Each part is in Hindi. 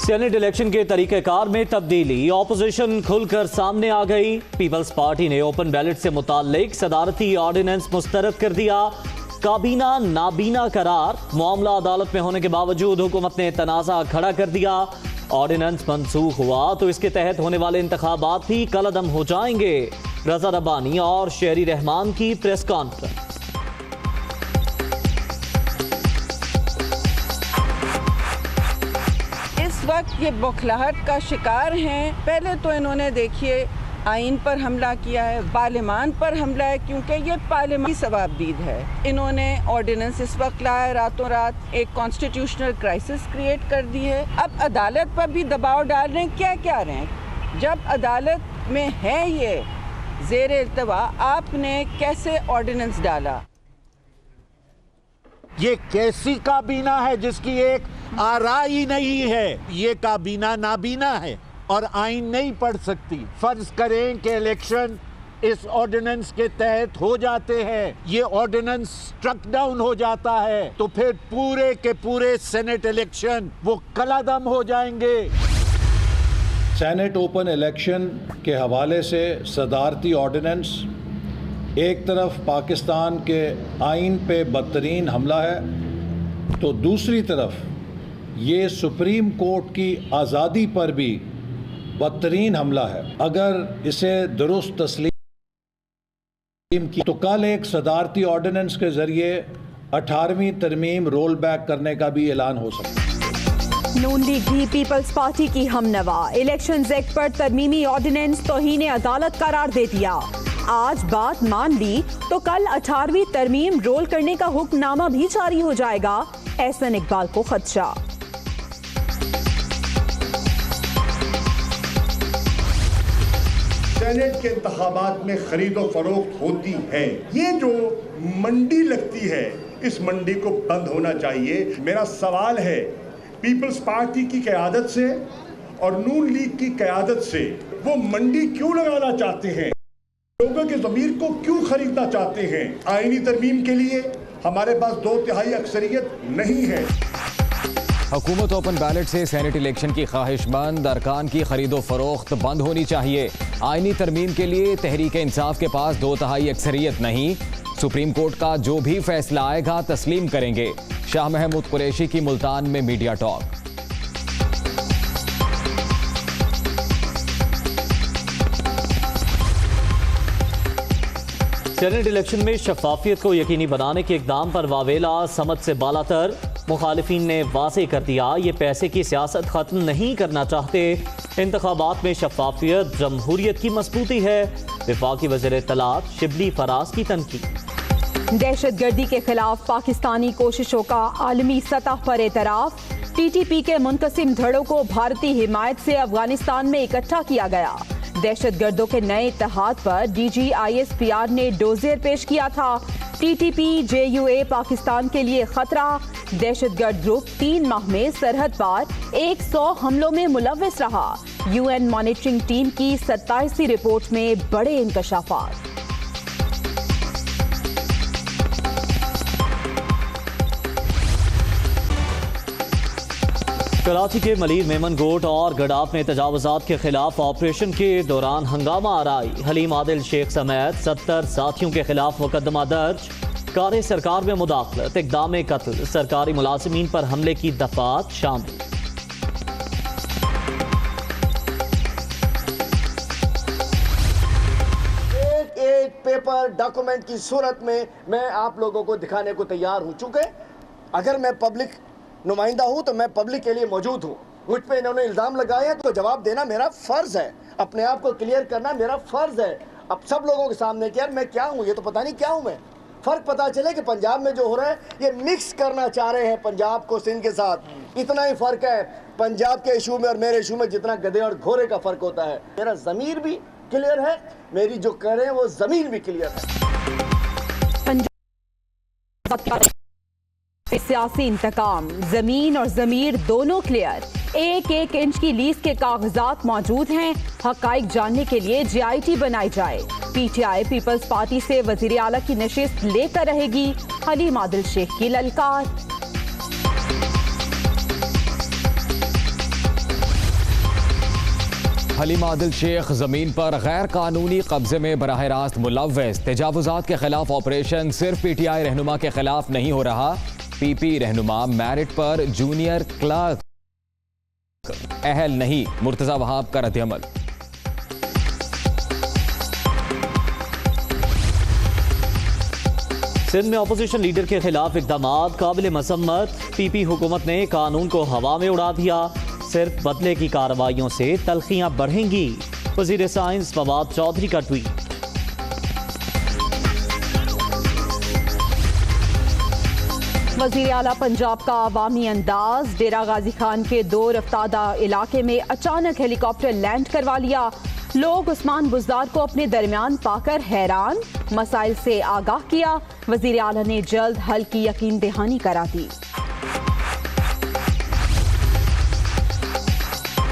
सेनेट इलेक्शन के तरीक़ेकार में तब्दीली, ऑपोजिशन खुलकर सामने आ गई। पीपल्स पार्टी ने ओपन बैलेट से मुताल्लिक सदारती ऑर्डिनेंस मुस्तरद कर दिया। काबीना नाबीना करार, मामला अदालत में होने के बावजूद हुकूमत ने तनाज़ा खड़ा कर दिया। ऑर्डिनेंस मनसूख हुआ तो इसके तहत होने वाले इंतखाबात भी कलअदम हो जाएंगे। रजा रब्बानी और शहरी रहमान की प्रेस कॉन्फ्रेंस। वक्त ये बौखलाहट का शिकार हैं। पहले तो इन्होंने देखिए आइन पर हमला किया है, पार्लियामान पर हमला है, क्योंकि ये पार्लियामानी सवाबदीद है। इन्होंने ऑर्डिनेंस इस वक्त लाया, रातों रात एक कॉन्स्टिट्यूशनल क्राइसिस क्रिएट कर दी है। अब अदालत पर भी दबाव डाल रहे हैं। क्या कह रहे हैं? जब अदालत में है ये ज़ेर इल्तवा, आपने कैसे ऑर्डिनेंस डाला? ये कैसी काबीना है जिसकी एक आरा ही नहीं है? ये काबीना नाबीना है और आइन नहीं पढ़ सकती। फर्ज करें कि इलेक्शन इस ऑर्डिनेंस के तहत हो जाते हैं, ये ऑर्डिनेंस स्ट्रक डाउन हो जाता है, तो फिर पूरे के पूरे सेनेट इलेक्शन वो कलअदम हो जाएंगे। सेनेट ओपन इलेक्शन के हवाले से सदारती ऑर्डिनेंस एक तरफ पाकिस्तान के आइन पे बदतरीन हमला है, तो दूसरी तरफ ये सुप्रीम कोर्ट की आज़ादी पर भी बदतरीन हमला है। अगर इसे दुरुस्त तस्लीम की तो कल एक सदारती ऑर्डिनेंस के ज़रिए 18वीं तरमीम रोल बैक करने का भी ऐलान हो सकता है। नून लीग भी पीपल्स पार्टी की हमनवा। इलेक्शंस एक्ट पर तरमीमी ऑर्डिनेंस तौहीन अदालत करार दे दिया। आज बात मान ली तो कल 18वीं तरमीम रोल करने का हुक्मनामा भी जारी हो जाएगा। एहसन इकबाल को खदशा। सेनेट के इंतखाबात में खरीदो फरोख्त होती है, ये जो मंडी लगती है, इस मंडी को बंद होना चाहिए। मेरा सवाल है, पीपल्स पार्टी की क़यादत से और नून लीग की क़यादत से वो मंडी क्यों लगाना चाहते हैं? लोगों के ज़मीर को क्यों खरीदना चाहते हैं? आईनी तरमीम के लिए हमारे पास 2/3 अक्सरियत नहीं है। हुकूमत ओपन बैलेट से सेनेट इलेक्शन की ख्वाहिशमंद अरकान की खरीदो फरोख्त बंद होनी चाहिए। आईनी तरमीम के लिए तहरीक इंसाफ के पास 2/3 अक्सरियत नहीं। सुप्रीम कोर्ट का जो भी फैसला आएगा तस्लीम करेंगे। शाह महमूद कुरैशी की मुल्तान में मीडिया टॉक। सेनेट इलेक्शन में शफाफियत को यकीनी बनाने के इकदाम पर वावेला समझ से बालातर। मुखालिफिन ने वाज़ेह कर दिया, ये पैसे की सियासत ख़त्म नहीं करना चाहते। इंतखाबात में शफाफियत जमहूरियत की मजबूती है। वफाकी वज़ीर इत्तलात शिबली फराज की तनकीद। दहशत गर्दी के खिलाफ पाकिस्तानी कोशिशों का आलमी सतह पर एतराफ़। TTP के मुनकसिम धड़ों को भारतीय हिमायत से अफगानिस्तान में इकट्ठा किया गया। दहशत गर्दों के नए इत्तेहाद पर DG ISPR ने डोजियर पेश किया था। TTP JUA पाकिस्तान के लिए खतरा। दहशतगर्द ग्रुप 3 माह में सरहद पार 100 हमलों में मुलव्विस रहा। UN मॉनिटरिंग टीम की 27वीं रिपोर्ट में बड़े इंकशाफात। कराची के मलीर मेमन गोट और गडाफ में तजावुजात के खिलाफ ऑपरेशन के दौरान हंगामा आराई। हलीम आदिल शेख समेत 70 साथियों के खिलाफ मुकदमा दर्ज। कार सरकार में मुदाखलत, इक़दाम कत्ल, सरकारी मुलाजिमीन पर हमले की दफात शामिल। एक पेपर डॉक्यूमेंट की सूरत में मैं आप लोगों को दिखाने को तैयार हूं। चूंकि अगर मैं पब्लिक नुमाइंदा हूं तो मैं पब्लिक के लिए मौजूद हूं। मुझ पे इन्होंने इल्ज़ाम लगाए हैं तो जवाब देना मेरा फ़र्ज़ है, अपने आप को क्लियर करना मेरा फ़र्ज़ है। अब सब लोगों के सामने कि यार मैं क्या हूं, ये तो पता नहीं क्या हूं मैं। फ़र्क पता चले कि पंजाब में जो हो रहा है ये मिक्स करना चाह रहे हैं पंजाब को सिंध के साथ। इतना ही फ़र्क है पंजाब के इशू में और मेरे इशू में, जितना गधे और घोड़े का फ़र्क होता है। मेरा ज़मीर भी क्लियर है, मेरी जो कह रहे हैं वो ज़मीन भी क्लियर है। सियासी इंतकाम, जमीन और जमीर दोनों क्लियर। 1-1 इंच की लीज के कागजात मौजूद हैं। हकाइक जानने के लिए GIT बनाई जाए। PTI पीपल्स पार्टी से वजीर आला की नशिस्त लेकर रहेगी। हलीम आदिल शेख की ललकार। हलीमा आदिल शेख जमीन पर गैर कानूनी कब्जे में बराह रास्त मुलव्वस। तजावुजात के खिलाफ ऑपरेशन सिर्फ PTI रहनुमा के खिलाफ नहीं हो रहा। PP रहनुमा मेरिट पर जूनियर क्लर्क अहल नहीं, मुर्तजा वहाब का रद्द-ए-अमल। सिंध में अपोजिशन लीडर के खिलाफ इक़दामात काबिल मसम्मत। PP हुकूमत ने कानून को हवा में उड़ा दिया। सिर्फ बदले की कार्रवाइयों से तलखियां बढ़ेंगी। वज़ीर साइंस फवाद चौधरी का ट्वीट। वज़ीर आला पंजाब का अवामी अंदाज। डेरा गाजी खान के 2 रफ्तादा इलाके में अचानक हेलीकॉप्टर लैंड करवा लिया। लोग उस्मान बुज़दार को अपने दरमियान पाकर हैरान। मसाइल से आगाह किया। वज़ीर आला ने जल्द हल की यकीन दहानी करा दी।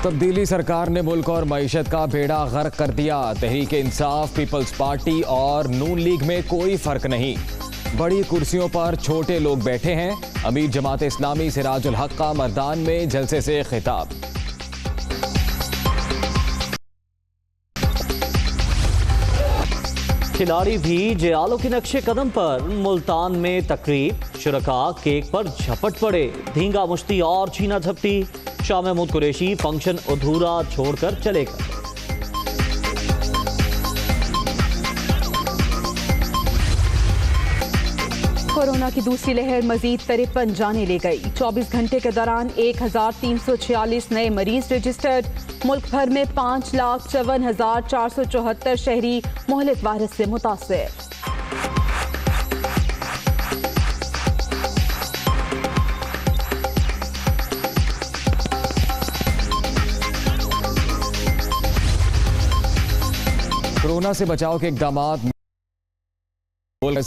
तब्दीली सरकार ने मुल्क और मईशत का बेड़ा गर्क कर दिया। तहरीक इंसाफ, पीपल्स पार्टी और नून लीग में कोई फर्क नहीं। बड़ी कुर्सियों पर छोटे लोग बैठे हैं। अमीर जमात इस्लामी सिराजुल हक का मर्दान में जलसे से खिताब। खिलाड़ी भी जयालों के नक्शे कदम पर। मुल्तान में तकरीब, शुरका केक पर झपट पड़े। धींगा मुश्ती और छीना झपटी। शाह महमूद कुरैशी फंक्शन अधूरा छोड़कर चले गए। कोरोना की दूसरी लहर मजीद 53 जाने ले गई। 24 घंटे के दौरान 1346 नए मरीज रजिस्टर्ड। मुल्क भर में 5,54,474 शहरी मोहलिक वायरस से मुतासिर। कोरोना से बचाव के इक़दामात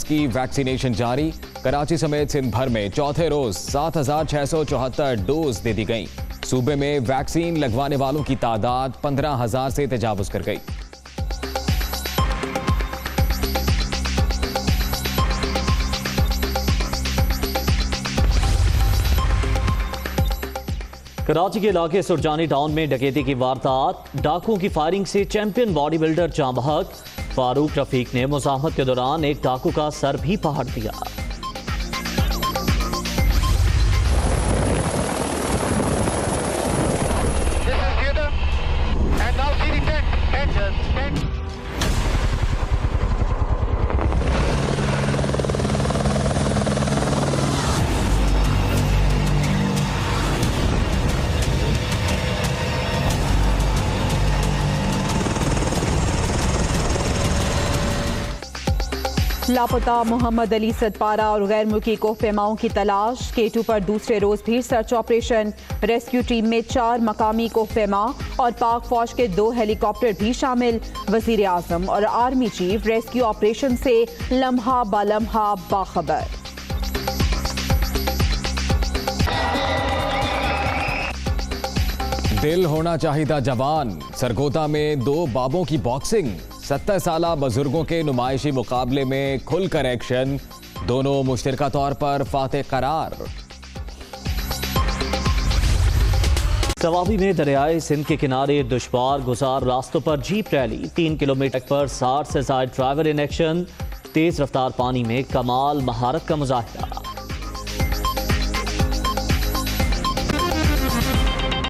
की वैक्सीनेशन जारी। कराची समेत सिंध भर में चौथे रोज 7,674 डोज दे दी गई। सूबे में वैक्सीन लगवाने वालों की तादाद 15,000 से तजावुज कर गई। कराची के इलाके सुरजानी टाउन में डकैती की वारदात। डाकुओं की फायरिंग से चैंपियन बॉडी बिल्डर जाँ बहक। फारूक रफीक ने मुज़ाहमत के दौरान एक डाकू का सर भी फाड़ दिया। लापता मोहम्मद अली सदपारा और गैर मुल्की कोहपेमाओं की तलाश। K2 पर दूसरे रोज भी सर्च ऑपरेशन। रेस्क्यू टीम में 4 मकामी कोहपेमा और पाक फौज के 2 हेलीकॉप्टर भी शामिल। वजीर आजम और आर्मी चीफ रेस्क्यू ऑपरेशन से लम्हा बालम्हा बाखबर। दिल होना चाहिए जवान। सरगोदा में 2 बाबों की बॉक्सिंग। 70 साला बुजुर्गों के नुमाइशी मुकाबले में खुलकर एक्शन। दोनों मुश्तरका तौर पर फातेह करार। सवाबी में दरियाए सिंध के किनारे दुश्वार गुजार रास्तों पर जीप रैली। 3 किलोमीटर पर 60 से ज्यादा ड्राइवर इन एक्शन। तेज रफ्तार पानी में कमाल महारत का मुजाहिरा।